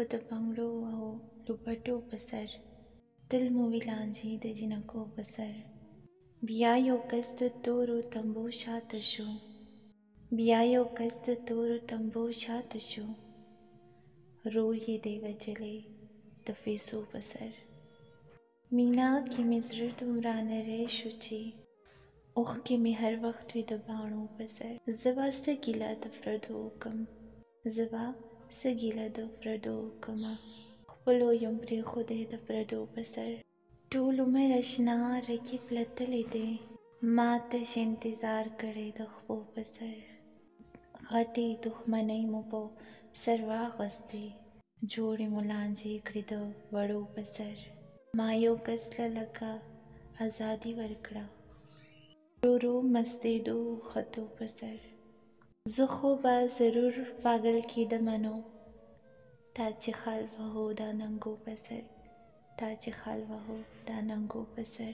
خو د بنګړو او لوبټو په سر تل مو وي لانجې د جنکو په سر. بیا یو کس د تورو تمبو شاته شو، بیا یو کس د تورو تمبو شاته شو، رور یې دی وجلی د پیسو په سر. مینا کې مې زړه دومره نری شو چې اوښکې مې هر وخت وي د باڼو په سر. زه به څه ګیله د پردو وکم، زه به څه ګیله د پردو وکمه، خپلو یم پرېښودی د پردو په سر. ټول عمر اشنا رقیب لتلی دی، ما تش انتظار کړی د خپو په سر. غټې دښمنۍ مو په سر واغستې، جوړې مو لانجې کړې د وړو په سر. ما یو کس له لکه ازادي ورکړه، ورو ورو مستېدو خطو په سر. زه خو به ضرور پاگل کېدمه نو، تا چې خال وهو دا ننګو په سر، تا چې خال وهو دا ننګو په سر.